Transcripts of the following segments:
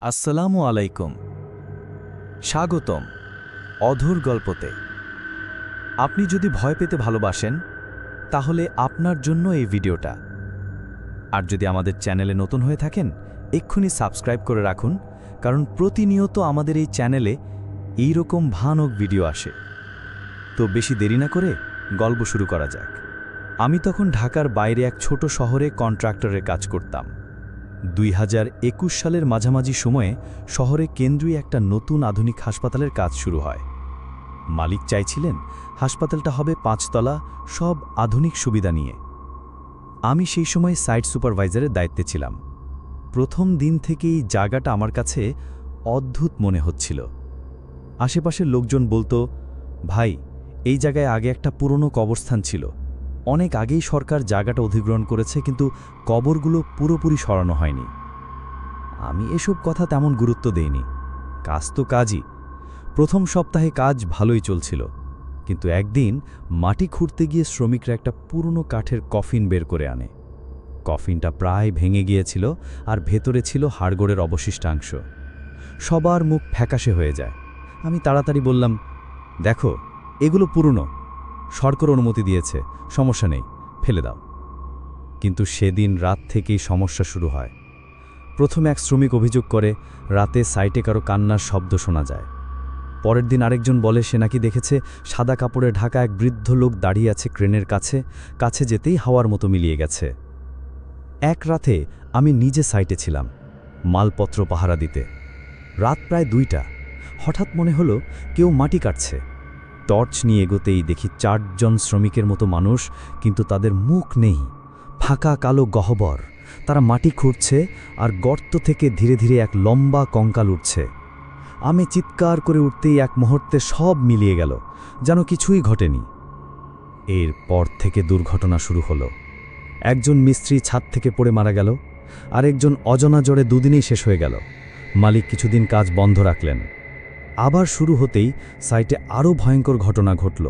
আসসালামু আলাইকুম। স্বাগতম অধুর গল্পতে। আপনি যদি ভয় পেতে ভালোবাসেন তাহলে আপনার জন্য এই ভিডিওটা। আর যদি আমাদের চ্যানেলে নতুন হয়ে থাকেন এক্ষুনি সাবস্ক্রাইব করে রাখুন, কারণ প্রতিনিয়ত আমাদের এই চ্যানেলে এইরকম ভয়ানক ভিডিও আসে। তো বেশি দেরি না করে গল্প শুরু করা যাক। আমি তখন ঢাকার বাইরে এক ছোট শহরে কন্ট্রাক্টরের কাজ করতাম। 2021 সালের মাঝামাঝি সময়ে শহরে কেন্দ্রীয় একটা নতুন আধুনিক হাসপাতালের কাজ শুরু হয়। মালিক চাইছিলেন হাসপাতালটা হবে 5 তলা, সব আধুনিক সুবিধা নিয়ে। আমি সেই সময় সাইট সুপারভাইজারের দায়িত্বে ছিলাম। প্রথম দিন থেকেই জায়গাটা আমার কাছে অদ্ভুত মনে হচ্ছিল। আশেপাশের লোকজন বলতো, ভাই, এই জায়গায় আগে একটা পুরনো কবরস্থান ছিল। অনেক আগেই সরকার জায়গাটা অধিগ্রহণ করেছে, কিন্তু কবরগুলো পুরোপুরি সরানো হয়নি। আমি এসব কথা তেমন গুরুত্ব দেইনি। কাজ তো কাজই। প্রথম সপ্তাহে কাজ ভালোই চলছিল, কিন্তু একদিন মাটি খুঁড়তে গিয়ে শ্রমিকরা একটা পুরনো কাঠের কফিন বের করে আনে। কফিনটা প্রায় ভেঙে গিয়েছিল, আর ভেতরে ছিল হাড়গোড়ের অবশিষ্টাংশ। সবার মুখ ফ্যাকাশে হয়ে যায়। আমি তাড়াতাড়ি বললাম, দেখো, এগুলো পুরনো, সরকার অনুমতি দিয়েছে, সমস্যা নেই, ফেলে দাও। কিন্তু সেদিন রাত থেকেই সমস্যা শুরু হয়। প্রথম এক শ্রমিক অভিযোগ করে রাতে সাইটে কারো কান্নার শব্দ শোনা যায়। পরের দিন আরেকজন বলে সে নাকি দেখেছে সাদা কাপড়ে ঢাকা এক বৃদ্ধ লোক দাঁড়িয়ে আছে ক্রেনের কাছে, কাছে যেতেই হাওয়ার মতো মিলিয়ে গেছে। এক রাতে আমি নিজে সাইটে ছিলাম, মালপত্র পাহারা দিতে। রাত প্রায় 2টা। হঠাৎ মনে হলো কেউ মাটি কাটছে। টর্চ নিয়ে এগোতেই দেখি 4 জন শ্রমিকের মতো মানুষ, কিন্তু তাদের মুখ নেই, ফাঁকা কালো গহ্বর। তারা মাটি খুঁড়ছে, আর গর্ত থেকে ধীরে ধীরে এক লম্বা কঙ্কাল উঠছে। আমি চিৎকার করে উঠতেই এক মুহূর্তে সব মিলিয়ে গেল, যেন কিছুই ঘটেনি। এরপর থেকে দুর্ঘটনা শুরু হলো। একজন মিস্ত্রি ছাদ থেকে পড়ে মারা গেল, আরেকজন অজানা জ্বরে দুদিনেই শেষ হয়ে গেল। মালিক কিছুদিন কাজ বন্ধ রাখলেন। আবার শুরু হতেই সাইটে আরও ভয়ঙ্কর ঘটনা ঘটল।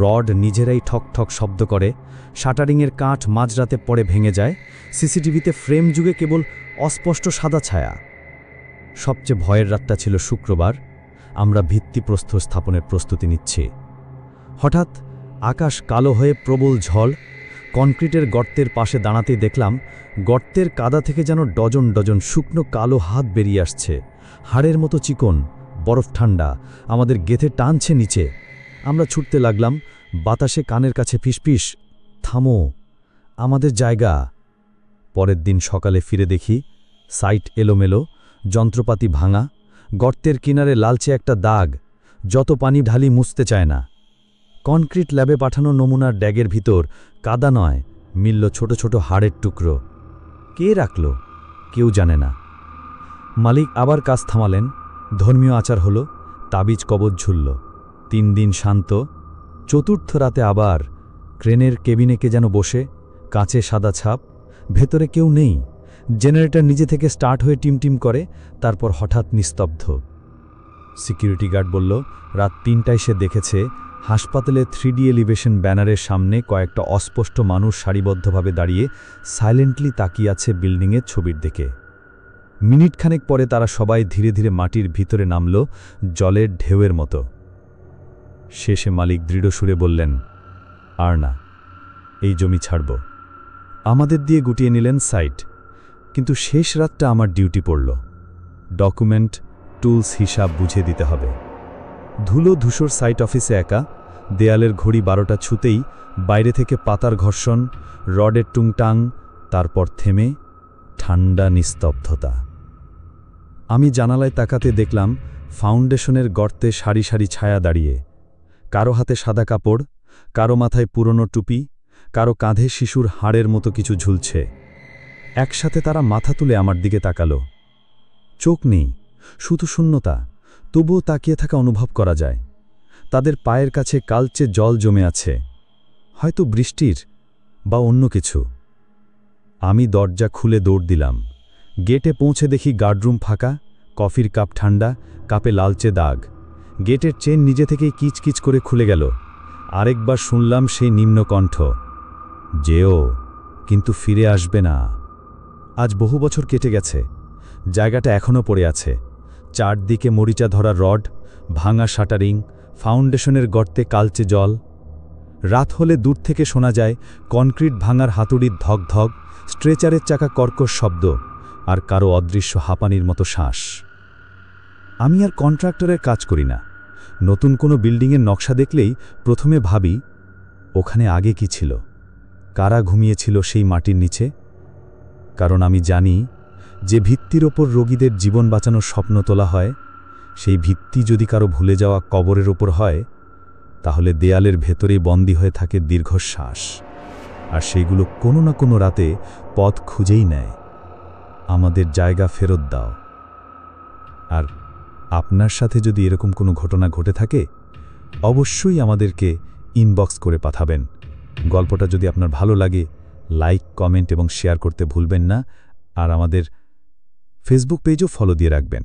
রড নিজেরাই ঠক ঠক শব্দ করে, শাটারিংয়ের কাঠ মাঝরাতে পড়ে ভেঙে যায়, সিসিটিভিতে ফ্রেম যুগে কেবল অস্পষ্ট সাদা ছায়া। সবচেয়ে ভয়ের রাতটা ছিল শুক্রবার। আমরা ভিত্তিপ্রস্তর স্থাপনের প্রস্তুতি নিচ্ছি। হঠাৎ আকাশ কালো হয়ে প্রবল ঝড়। কনক্রিটের গর্তের পাশে দাঁড়াতেই দেখলাম গর্তের কাদা থেকে যেন ডজন ডজন শুকনো কালো হাত বেরিয়ে আসছে, হাড়ের মতো চিকন, বরফ ঠান্ডা, আমাদের গেথে টানছে নিচে। আমরা ছুটতে লাগলাম, বাতাসে কানের কাছে ফিসফিস, থামো, আমাদের জায়গা। পরের দিন সকালে ফিরে দেখি সাইট এলোমেলো, যন্ত্রপাতি ভাঙা, গর্তের কিনারে লালচে একটা দাগ, যত পানি ঢালি মুছতে চায় না। কনক্রিট ল্যাবে পাঠানো নমুনার ড্যাগের ভিতর কাদা নয়, মিলল ছোট ছোট হাড়ের টুকরো। কে রাখল কেউ জানে না। মালিক আবার কাজ থামালেন, ধর্মীয় আচার হলো, তাবিজ কবজ ঝুলল। 3 দিন শান্ত। চতুর্থ রাতে আবার ক্রেনের কেবিনেকে যেন বসে, কাঁচে সাদা ছাপ, ভেতরে কেউ নেই। জেনারেটর নিজে থেকে স্টার্ট হয়ে টিমটিম করে, তারপর হঠাৎ নিস্তব্ধ। সিকিউরিটি গার্ড বলল রাত 3টায় সে দেখেছে হাসপাতালে 3D এলিভেশন ব্যানারের সামনে কয়েকটা অস্পষ্ট মানুষ সারিবদ্ধভাবে দাঁড়িয়ে সাইলেন্টলি তাকিয়ে আছে বিল্ডিংয়ের ছবির দিকে। মিনিটখানেক পরে তারা সবাই ধীরে ধীরে মাটির ভিতরে নামল, জলের ঢেউয়ের মতো। শেষে মালিক দৃঢ় সুরে বললেন, আর না, এই জমি ছাড়ব। আমাদের দিয়ে গুটিয়ে নিলেন সাইট। কিন্তু শেষ রাতটা আমার ডিউটি পড়ল। ডকুমেন্ট, টুলস, হিসাব বুঝে দিতে হবে। ধুলো ধূসর সাইট অফিসে একা। দেয়ালের ঘড়ি 12টা ছুতেই বাইরে থেকে পাতার ঘর্ষণ, রডের টুংটাং, তারপর থেমে ঠান্ডা নিস্তব্ধতা। আমি জানালায় তাকাতে দেখলাম ফাউন্ডেশনের গর্তে সারি সারি ছায়া দাঁড়িয়ে। কারো হাতে সাদা কাপড়, কারো মাথায় পুরনো টুপি, কারো কাঁধে শিশুর হাড়ের মতো কিছু ঝুলছে। একসাথে তারা মাথা তুলে আমার দিকে তাকালো। চোখ নেই, শুধু শূন্যতা, তবুও তাকিয়ে থাকা অনুভব করা যায়। তাদের পায়ের কাছে কালচে জল জমে আছে, হয়তো বৃষ্টির বা অন্য কিছু। আমি দরজা খুলে দৌড় দিলাম। গেটে পৌঁছে দেখি গার্ডরুম ফাঁকা, কফির কাপ ঠান্ডা, কাপে লালচে দাগ। গেটের চেন নিজে থেকেই কিচকিচ করে খুলে গেল। আরেকবার শুনলাম সেই নিম্ন কণ্ঠ, যেও, কিন্তু ফিরে আসবে না। আজ বহু বছর কেটে গেছে। জায়গাটা এখনও পড়ে আছে, চারদিকে মরিচা ধরা রড, ভাঙা শাটারিং, ফাউন্ডেশনের গর্তে কালচে জল। রাত হলে দূর থেকে শোনা যায় কনক্রিট ভাঙার হাতুড়ির ধকধক, স্ট্রেচারের চাকা কর্কশ শব্দ, আর কারো অদৃশ্য হাঁপানির মতো শ্বাস। আমি আর কন্ট্রাক্টরের কাজ করি না। নতুন কোনো বিল্ডিংয়ের নকশা দেখলেই প্রথমে ভাবি, ওখানে আগে কি ছিল, কারা ঘুমিয়েছিল সেই মাটির নিচে। কারণ আমি জানি, যে ভিত্তির ওপর রোগীদের জীবন বাঁচানোর স্বপ্ন তোলা হয়, সেই ভিত্তি যদি কারো ভুলে যাওয়া কবরের ওপর হয়, তাহলে দেয়ালের ভেতরেই বন্দী হয়ে থাকে দীর্ঘশ্বাস, আর সেইগুলো কোনো না কোনো রাতে পথ খুঁজেই নেয়, আমাদের জায়গা ফেরত দাও। আর আপনার সাথে যদি এরকম কোনো ঘটনা ঘটে থাকে, অবশ্যই আমাদেরকে ইনবক্স করে পাঠাবেন। গল্পটা যদি আপনার ভালো লাগে, লাইক, কমেন্ট এবং শেয়ার করতে ভুলবেন না, আর আমাদের ফেসবুক পেজও ফলো দিয়ে রাখবেন।